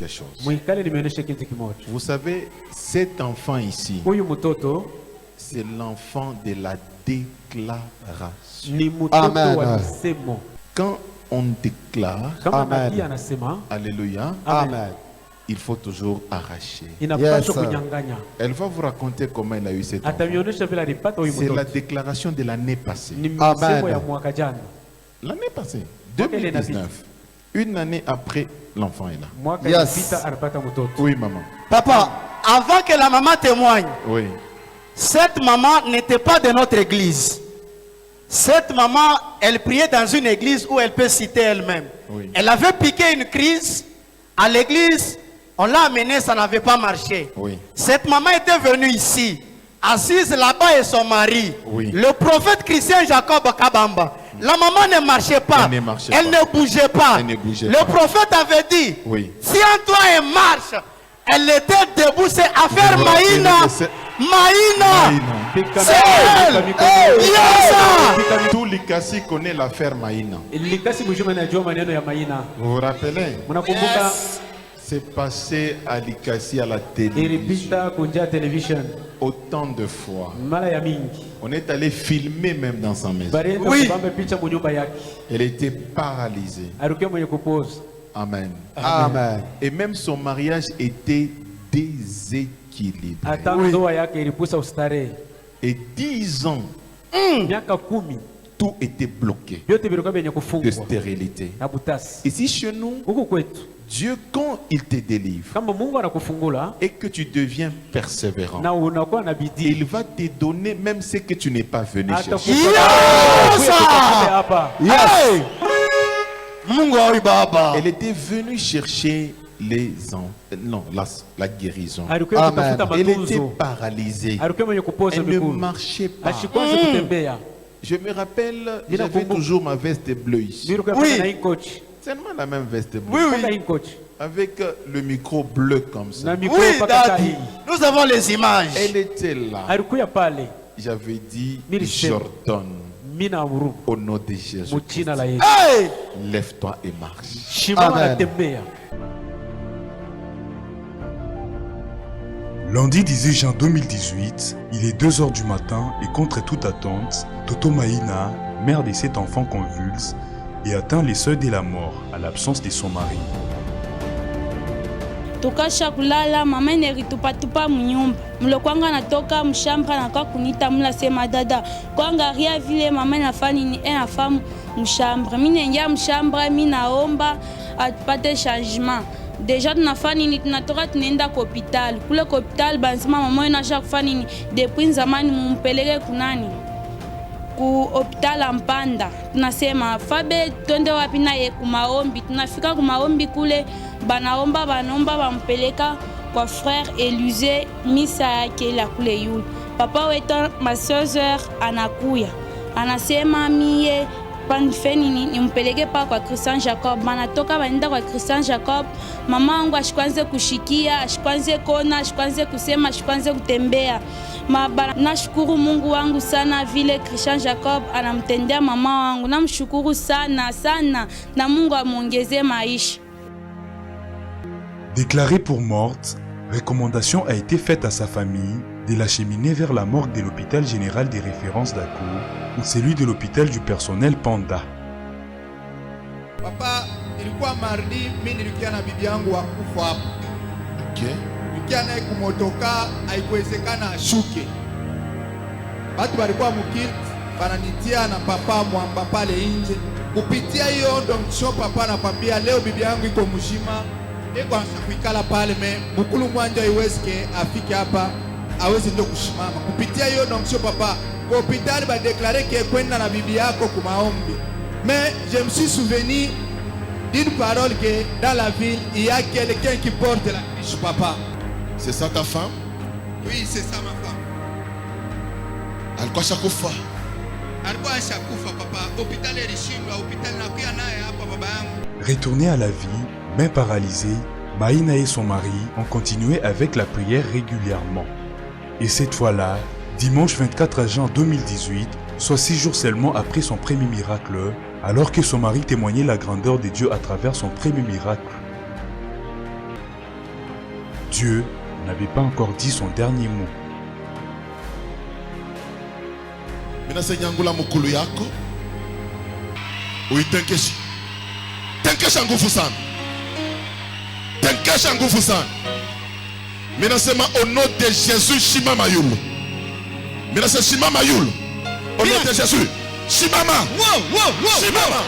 quelque chose. Mwikale nimeonyesha kitu kimoja. Vous savez, cet enfant ici, Huyu mtoto c'est l'enfant de la déclaration. ni mtoto wa msemo. Quand on déclare, Kama nabii anasema, alléluia, amen, il faut toujours arracher. inapaswa kunyang'anya. Elle va vous raconter comment elle a eu cet enfant. Atamionyesha vile alipata huyu C'est la mtoto. déclaration de l'année passée. Ni msemo ya mwaka jana. L'année passée, 2019. Une année après, l'enfant est là. Mwaka ilipita alipata mtoto. Oui, maman. Papa, avant que la maman témoigne, Oui. cette maman n'était pas de notre église. Cette maman, elle priait dans une église où elle peut citer elle-même. Oui. Elle avait piqué une crise à l'église, on l'a amenée, ça n'avait pas marché. Oui. Cette maman était venue ici, assise là-bas et son mari. Oui. Le prophète Christian Jacob Kabamba. La maman ne marchait pas. Elle ne bougeait pas. Elle ne bougeait Le pas. prophète avait dit, Oui. si Antoine elle marche, elle était debout, c'est affaire Vous Maïna. rappelez de Maïna. C'est elle. Yes. Tout l'Ikasi connaît l'affaire Maïna. Likasi mjuma najua maneno ya Maina. Vous vous rappelez? Mnakumbuka C'est passé à l'Ikasi à la télévision ilipita kunja television autant de fois. mara ya mingi. On est allé filmer même dans sa maison. Barienda kubamba picha mu nyumba yake. Elle était paralysée. Arukia mwenye kupooza. Amen. Amen. Et même son mariage était déséquilibré. Hata ndoa yake ilipusa ustarehe. Et 10 ans, Miaka 10 tout était bloqué vyote vilikuwa vyenye de kufungwa stérilité. na butasi. Ici chez nous, Huku kwetu Dieu, quand il te délivre kama Mungu anakufungula et que tu deviens persévérant, na unakuwa na bidii, il va te donner même ce que tu n'es pas venu chercher. Yes. hapa. Yes. Mungu wa baba. Elle était venue chercher les non, la guérison. Alikuwa kutafuta Elle était matunzo. paralysée. Alikuwa mwenye kupoza Elle ne miguu. marchait pas. Ashikwaze kutembea. Je me rappelle, Nina j'avais kumbuka. toujours ma veste bleue ici. Nilikuwa Oui. na hii coach. Seulement la même veste bleue. Oui, Paka oui. hii coach. Avec le micro bleu comme ça. Na mikono Oui, paka Daddy. hii. Nous avons les images. Elle était là. Alikuwa pale. J'avais dit, Milisema. j'ordonne Mina amuru au nom de Jésus. mchina la Yesu. Hey. Lève-toi et marche. Shimama Amen. na tembea. Lundi 18 juin 2018, il est 2 h du matin et contre toute attente, Toto Maïna, mère de 7 enfants convulse, et atteint les seuils de la mort à l'absence de son mari. Tukasha kulala, mama ineritupatupa munyumba. Mlo kwanga natoka mshamba na kwa kunita mula sema dada. Kwanga ria vile mama inafanya ni famu mshamba. Mimi naingia mshamba, mimi naomba atupate changement. Deja tunafanya ni tunatoka tunaenda kwa hospitali. Kule kwa hospitali banzima mama inasha kufanya ni depuis zamani mumpeleke kunani. Ku hospitali Mpanda. Tunasema Fabe twende wapi naye kumaombi. Tunafika kumaombi kule banaomba bampeleka kwa frère Élysée misa yake la kule yule. Papa wetu ma sœur anakuya. Anasema mie panifeni nimpeleke pa kwa Christian Jacob. Banatoka baenda kwa Christian Jacob. Mama wangu ashikwanze kushikia, ashikwanze kona, ashikwanze kusema, ashikwanze kutembea. Nashukuru Mungu wangu sana vile Christian Jacob anamtendea mama wangu. Namshukuru sana sana na Mungu amuongezee maisha. Déclarée pour morte, recommandation a été faite à sa famille de l'acheminer vers la morgue de l'hôpital général des références d'Akour ou celui de l'hôpital du personnel Panda. Papa, ilikuwa mardi, mimi nilikia na bibi yangu wa kufa hapo. Okay. Nilikia naye kumotoka, haikuwezekana ashuke. Watu walikuwa mukiti, bananitia na papa mwamba pale nje. Kupitia hiyo ndo msho papa anakwambia leo bibi yangu iko mzima. Eko anashakuikala pale mukulu mwanja iwezike afike hapa awezi ndo kushimama. Kupitia hiyo ndo msho papa kwa hospitali ba déclarer que kwenda na bibi yako kumaombi. Mais je me suis souvenu d'une parole que dans la ville il y a quelqu'un qui porte la fiche papa. C'est ça ta femme? Oui, c'est ça ma femme. Alikuwa shakufa. Alikuwa ashakufa papa. Hospitali ilishindwa, hospitali nakuya naye hapa baba yangu. Retournée à la vie, main paralysée, Maïna et son mari ont continué avec la prière régulièrement. Et cette fois-là, dimanche 24 juin 2018, soit 6 jours seulement après son premier miracle, alors que son mari témoignait la grandeur de Dieu à travers son premier miracle. Dieu n'avait pas encore dit son dernier mot. Mina se nyangula mukulu yako. Uitenkesha. Tenkesha nguvu sana. Tenkesha nguvu sana. Mina sema au nom de Jésus shimama yulu. Mina se shimama yulu. Au nom de Jésus. Shimama. Shimama.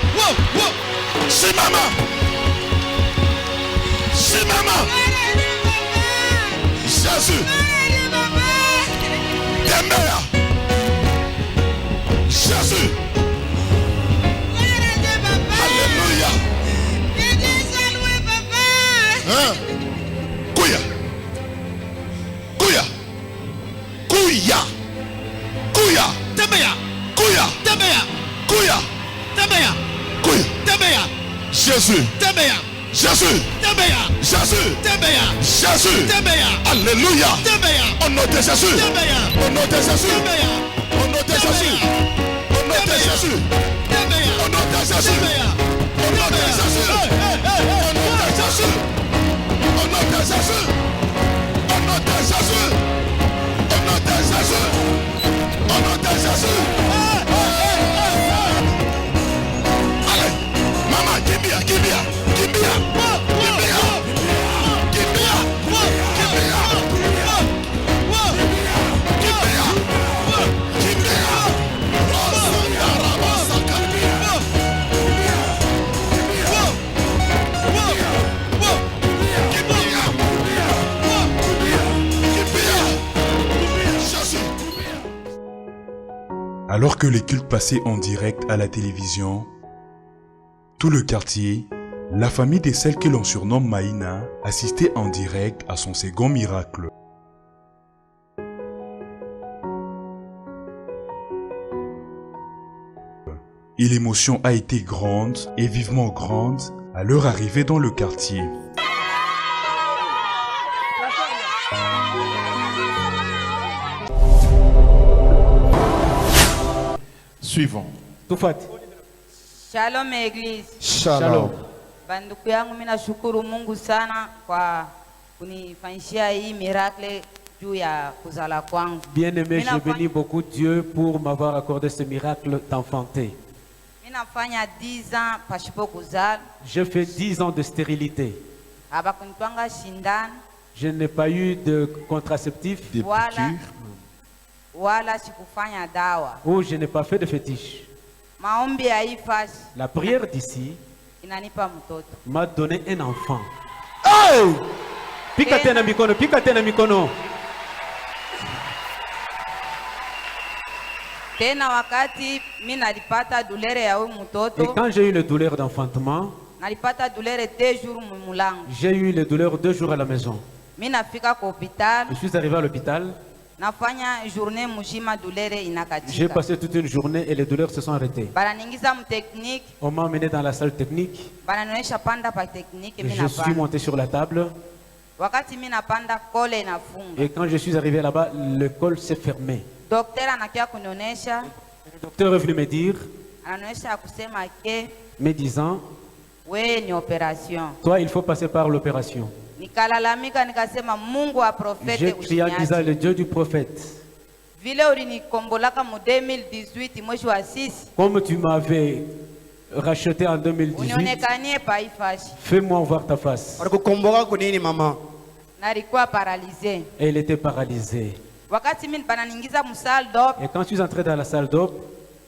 Shimama. Shimama. Jésus. Tembea. Jésus. Alléluia. Hein? Kuya. Kuya. Kuya. Kuya. Tembea. Kuya. Tembea. Kuya. Tembea. Kuya. Tembea. Jésus. Tembea. Jésus. Tembea. Jésus. Tembea. Jésus. Tembea. Alléluia. Tembea. Au nom de Jésus. Tembea. Au nom de Jésus. Tembea. Au nom de Jésus. Au nom de Jésus. Tembea. Au nom de Jésus. Tembea. Au nom de Jésus. Au nom de Jésus. Au nom de Jésus. Au nom de Jésus. Au nom de Jésus. Au nom de Jésus. Allez, maman, kimbia, kimbia, kimbia, kimbia, kimbia, Alors que les cultes passaient en direct à la télévision, tout le quartier, la famille de celle que l'on surnomme Maïna, assistait en direct à son second miracle. Et l'émotion a été grande et vivement grande à leur arrivée dans le quartier. Suivant. Tufati. Shalom Église. Shalom. Banduku yangu mimi nashukuru Mungu sana kwa kunifanyishia hii miracle juu ya kuzala kwangu. Bien-aimé, je bénis beaucoup Dieu pour m'avoir accordé ce miracle d'enfanter. Mimi nafanya 10 ans pasipo kuzala. Je fais 10 ans de stérilité. Abakunitwanga shindano. Je n'ai pas eu de contraceptif. Wala sikufanya dawa. Ou je n'ai pas fait de fétiche. Maombi ya hii fasi La prière d'ici inanipa mtoto. m'a donné un enfant. Hey! Pika tena mikono, pika tena mikono. Tena wakati mimi nalipata douleur ya huyu Et mtoto, quand j'ai eu le douleur d'enfantement, nalipata douleur 2 jours mumulango. j'ai eu le douleur 2 jours à la maison. Mimi nafika kwa hospital, Je suis arrivé à l'hôpital. nafanya journée mujima douleur J'ai inakatika. passé toute une journée et les douleurs se sont arrêtées. Bananingiza mu technique, On m'a emmené dans la salle technique. bananionyesha panda pa technique, mimi Je suis napanda. monté sur la table. Wakati mimi napanda kole inafunga. Et quand je suis arrivé là-bas, le col s'est fermé. Docteur anakia kunionyesha, Le docteur est venu me dire, ananionyesha kusema ke me disant, we ni operation. toi, il faut passer par l'opération. Nikalalamika nikasema Mungu wa profete J'ai crié en disant, usinyache. le Dieu du prophète, Vile ulinikombolaka mu 2018 mwezi wa 6, comme tu m'avais racheté en 2018, unionekanie pa hii fashi. fais-moi voir ta face. Walikukomboka kunini mama? Nalikuwa paralysé. Et il était paralysé. Wakati mimi bananingiza mu salle d'op, Et quand je suis entré dans la salle d'op,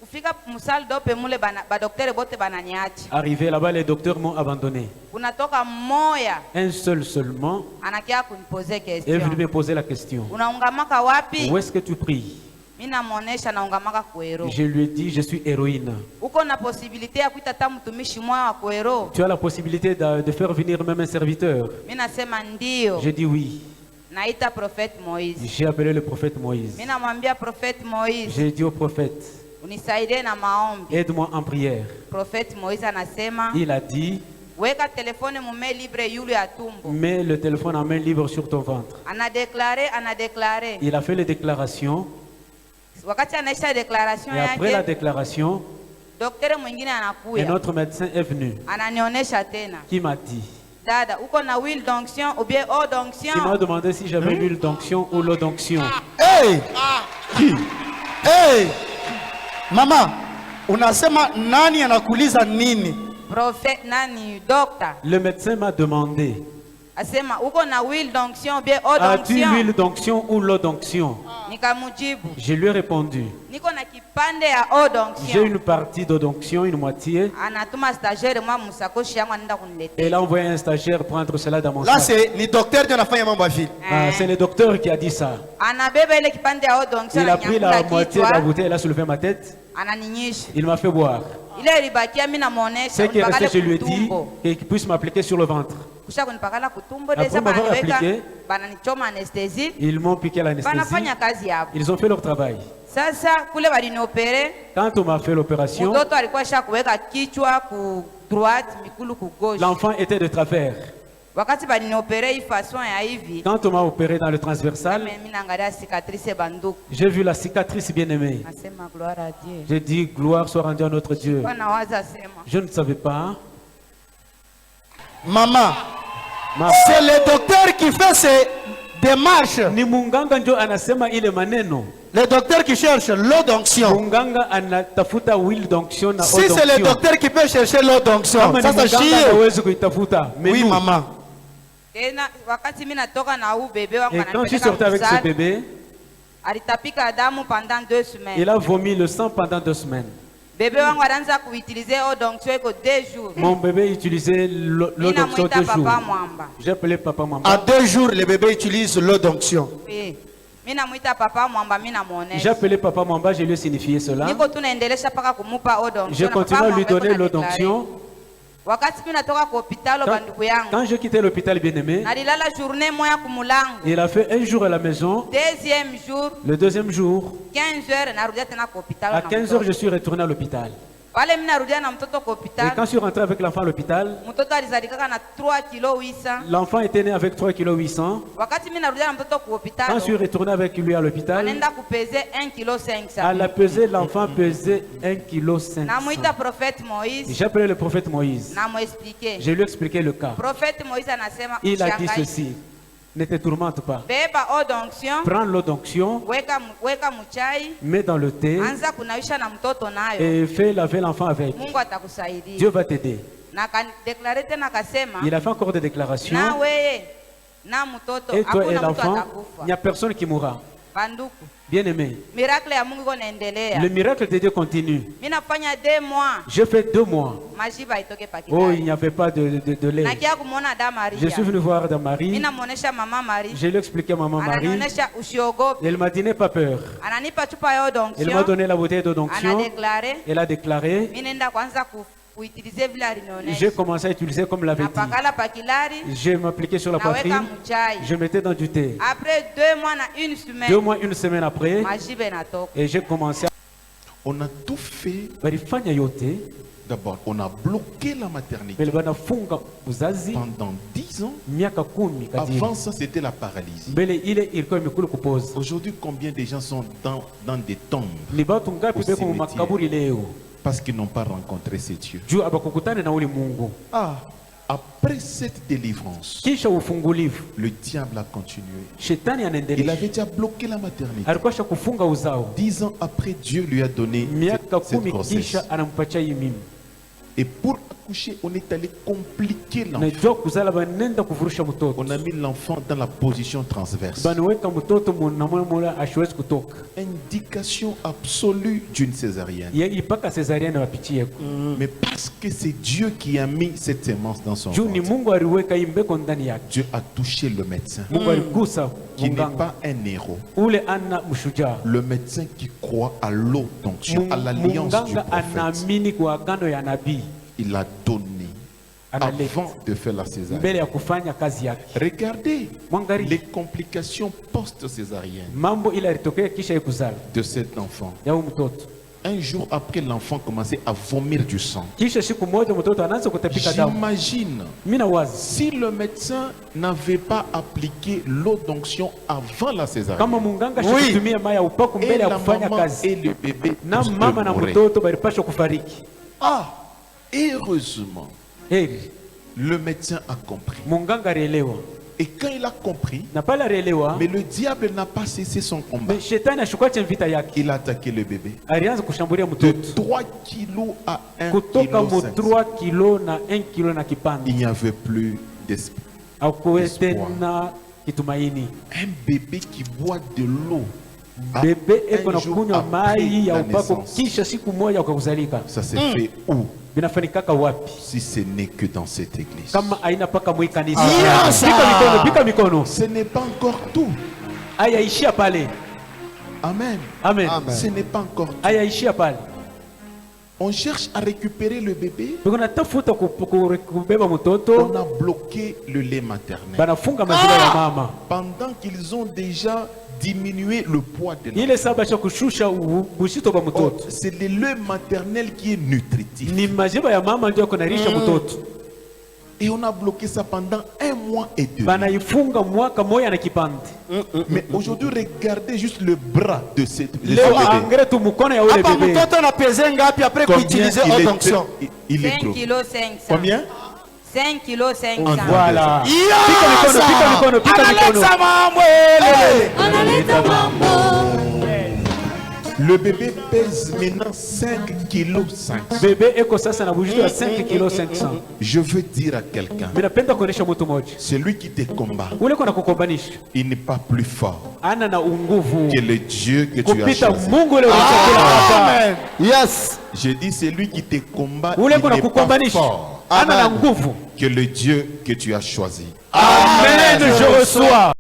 kufika mu salle d'op mule ba docteur bote bananiacha. arrivé là-bas, les docteurs m'ont abandonné. Kunatoka mmoya Un seul seulement anakia kunipoze est venu question. me poser la question. Unaungamaka wapi? Où est-ce que tu pries? Mimi namuonesha naungamaka kuero. Je lui ai dit, je suis héroïne. Uko na possibilité ya kuita hata mtumishi mwa wa kuero? Tu as la possibilité de faire venir même un serviteur. Mimi nasema ndio. J'ai dit oui. Naita prophète Moïse. J'ai appelé le prophète Moïse. Mimi namwambia prophète Moïse, J'ai dit au prophète, unisaidie na maombi. aide-moi en prière. Prophète Moïse anasema, Il a dit, weka telefone mume libre yulu ya tumbo. mets le téléphone en main libre sur ton ventre. Anadéclaré. Il a fait les déclarations. Wakati anaisha déclaration Et après la yake, déclaration, daktari mwingine un anakuya. autre médecin est venu Ananionyesha tena. qui m'a dit, Dada, uko na huile d'onction ou bien eau d'onction? Il m'a demandé si j'avais l'huile d'onction ou l'eau d'onction. Hey! Hey! Mama, unasema nani anakuuliza nini? Prophète nani, docteur. Le médecin m'a demandé, Asema uko na huile d'onction ou bien eau as-tu d'onction? l'huile d'onction ou l'eau d'onction? Nikamujibu, Je lui ai répondu, niko na kipande ya eau j'ai d'onction. une partie d'eau d'onction, une moitié. Anatuma stagiaire mwa musakoshi yangu anaenda kuniletea. Et là, on envoyé un stagiaire prendre cela dans mon Là, sac. c'est ni docteur ndio anafanya mambo ya vile. Ah, c'est le docteur qui a dit ça. Anabeba ile kipande ya eau d'onction Il a pris la ananyangula moitié de la kichwa, bouteille, il a soulevé ma tête, ananinyisha. il m'a fait boire. Ile ilibakia mimi namuonesha Ce qui est resté, je lui ai dit kutumbo. qu'il puisse m'appliquer sur le ventre. Kusha kunipakala kutumbo Après desa m'avoir bananiweka appliqué, bananichoma anesthésie. Ils m'ont piqué l'anesthésie. Banafanya kazi yabo. Ils ont fait leur travail. Sasa kule baliniopere, Quand on m'a fait l'opération, mtoto alikuwa sha kuweka kichwa ku droite, mikulu ku gauche. l'enfant était de travers. Wakati baliniopere hii façon ya hivi, Quand on m'a opéré dans le transversal, mimi naangalia cicatrice banduku. j'ai vu la cicatrice bien-aimée. Nasema gloire à Dieu. J'ai dit, gloire soit rendue à notre Dieu. Bwana waza sema. Je ne savais pas. Maman, Ma- c'est le docteur qui fait ces démarches. Ni munganga njo anasema ile maneno. Le docteur qui cherche l'eau d'onction. Munganga anatafuta huile d'onction na eau Si c'est le d'onction. docteur qui peut chercher l'eau d'onction, Kama ni ça munganga chie. hawezi kuitafuta. Mais Oui, nous, maman. Tena wakati mimi natoka na huu bebe wangu et quand je suis sorti avec ce bébé, alitapika damu pendant 2 semaines. il a vomi le sang pendant 2 semaines. Bebe wangu alianza kuutiliser eau d'onction iko 2 jours. Mon bébé utilisait l'eau Mimi d'onction namuita 2 jours. papa mwamba. J'ai appelé papa En maman. 2 jours, le bébé utilise l'eau d'onction. Mimi namuita papa mwamba, mimi J'ai namuonesha. appelé papa Mamba, je lui ai signifié cela. Niko tunaendelesha paka kumupa eau d'onction. Je na papa continue à lui mwamba yuko donner l'eau anadeklare. d'onction. Wakati mimi natoka kwa hospitali banduku yangu. Quand je quittais l'hôpital bien-aimé, Nalilala journée moya kumulango. il a fait un jour à la maison. Deuxième jour, Le deuxième jour, 15h narudia tena kwa hospitali. à 15h, je suis retourné à l'hôpital. Pale mimi narudia na mtoto kwa Et hospitali. quand je suis rentré avec l'enfant à l'hôpital, Mtoto alizalikaka na 3 kilo 800. l'enfant était né avec 3,8 kg. Wakati mimi narudia na mtoto kwa Quand je suis hospitali, retourné avec lui à l'hôpital, anaenda kupeze 1 kilo 500. à la pesée, l'enfant pesait 1,5 Namuita kg. prophète Moïse, J'ai appelé le prophète Moïse. namuexplique. Je lui ai expliqué le cas. Prophète Moïse anasema Il a dit ushangaike. ceci: ne te tourmente pas. Beba eau d'onction, Prends l'eau d'onction, weka mchai, mets dans le thé anza kunawisha na mtoto nayo. et fais laver l'enfant avec. Mungu atakusaidia. Dieu va t'aider. Na kadeklare tena akasema, Il a fait encore des déclarations. na weye na mtoto Et toi et hakuna mtu l'enfant, il atakufa. n'y a personne qui mourra. Banduku, Bien-aimé, miracle ya Mungu iko naendelea. le miracle de Dieu continue. Mimi nafanya 2 mois, J'ai fait 2 mois. majiba itoke Oh, pakitani. il n'y avait pas de lait. Nakia kumuona da Je suis Maria. venu voir dans Mimi Marie. namuonesha mama Maria. Je lui ai expliqué à maman Marie. Ananionyesha usiogope. Elle m'a dit n'aie pas peur. Ananipa chupa ya eau Elle m'a d'onction. donné la bouteille d'eau d'onction. Anadeklare, Elle a déclaré. mimi nenda kwanza kuitilize vile J'ai alinionyesha. commencé à utiliser comme l'avait dit. Napakala pakilari, Je m'appliquais sur la naweka poitrine. mchai. Je mettais dans du thé. Après 2 mois na 1 2 semaine, mois, 1 semaine après, majibe natoka. et j'ai commencé à On a tout fait. barifanya yote. D'abord, on a bloqué la maternité Mbele banafunga uzazi pendant 10 ans. miaka 10 kadiri. Avant ça, c'était la paralysie. Mbele ile ilikuwa imekula kupoza. Aujourd'hui, combien de gens sont dans des tombes Ni batu ngapi Au beko mu cimetière. makaburi leo parce qu'ils n'ont pas rencontré ces dieux. juu abakukutane na ule Mungu. Après cette délivrance, Kisha ufungulivu, le diable a continué. shetani Il anaendelea. avait déjà bloqué la maternité. Alikuwa sha kufunga uzao. 10 ans après, Dieu lui a donné Miaka cette 10 grossesse. kisha anampatia hii mimi. Et pour accoucher, on est allé compliquer l'enfant. Najua kuzala banenda kuvurusha mtoto. On a mis l'enfant dans la position transverse. Banaweka mtoto mwanamwela ashwezi kutoka. Indication absolue d'une césarienne. Ye ipaka cesarienne wapitie. Mais parce que c'est Dieu qui a mis cette sémence dans son Juu ni ventre, Mungu aliweka hii mbeko ndani yake. Dieu a touché le médecin, Mungu aligusa qui n'est munganga. pas un héros. Ule ana mshujaa. Le médecin qui croit à l'eau d'onction, à l'alliance du Munganga prophète. anaamini kwa agano ya nabii. Il a donné Analeta avant de faire la césarienne. mbele ya kufanya kazi yake. Regardez Mwangalie les complications post-césarienne mambo ile alitokea kisha ya kuzala de cet enfant. ya huyu mtoto. Un jour après, l'enfant commençait à vomir du sang. Kisha siku moja mtoto anaanza kutapika damu. J'imagine Mimi nawaza si le médecin n'avait pas appliqué l'eau d'onction avant la césarienne, kama munganga Oui. shikutumia maya upako et mbele ya la kufanya maman kazi et le bébé na tous mama deux na mouraient. mtoto balipasha kufariki. Heureusement, Heri Le médecin a compris. Munganga alielewa. Et quand il a compris, Na pale alielewa, mais le diable n'a pas cessé son combat. mais shetani ashukache vita yake. Il a attaqué le bébé. Alianza kushambulia De mtoto. 3 kilos à 1 Kutoka mu kilo 3 kilo na 1 kilo na kipande. il n'y avait plus d'espoir. Hakuwe tena kitumaini. Un bébé qui boit de l'eau. à Bebe un eko na jour kunywa après mai ya la upako naissance. kisha siku moja ukakuzalika. Ça s'est fait où? Binafanikaka wapi? Si ce n'est que dans cette église. Kama aina paka mwi kanisa. Yes! Pika mikono. Ce n'est pas encore tout. Aya ishia pale. Amen. Amen. Ce n'est pas encore tout. Aya ishia pale. On cherche à récupérer le bébé. Biko tafuta kubeba mtoto. On a bloqué le lait maternel. Banafunga maziwa ya mama. Pendant qu'ils ont déjà diminué le poids de l'enfant. Ile saba cha kushusha bushito kwa mtoto. C'est le lait maternel qui est nutritif. Ni maziwa ya mama ndio kunarisha mtoto. Et on a bloqué ça pendant 1 mois et 2 mois. Banaifunga mwaka moja na kipande. Mais aujourd'hui, regardez juste le bras de ce Leo bébé. angre tu mkono ya ule Hapa bebe. mtoto na pese ngapi après Combien kuutiliser il haute est, onction? il est 5 trop. kilos 500. Combien? 5 kilos 500. Voilà. Yes! Pika mikono. Analeta mambo ele. Analeta mambo. Le bébé pèse maintenant 5 kg 500. Bebe eko sasa na bushito ya 5 kilo 500. Je veux dire à quelqu'un, Minapenda kuonesha mtu mmoja. celui qui te combat, Ule kuna kukombanisha. il n'est pas plus fort Ana na unguvu. que le Dieu que tu as Kupita choisi. Mungu ule ulichagua. Amen. Yes. Je dis celui qui te combat, il Ule n'est kuna pas kukombanisha. fort Ana na Amen. nguvu. que le Dieu que tu as choisi. Amen, je reçois.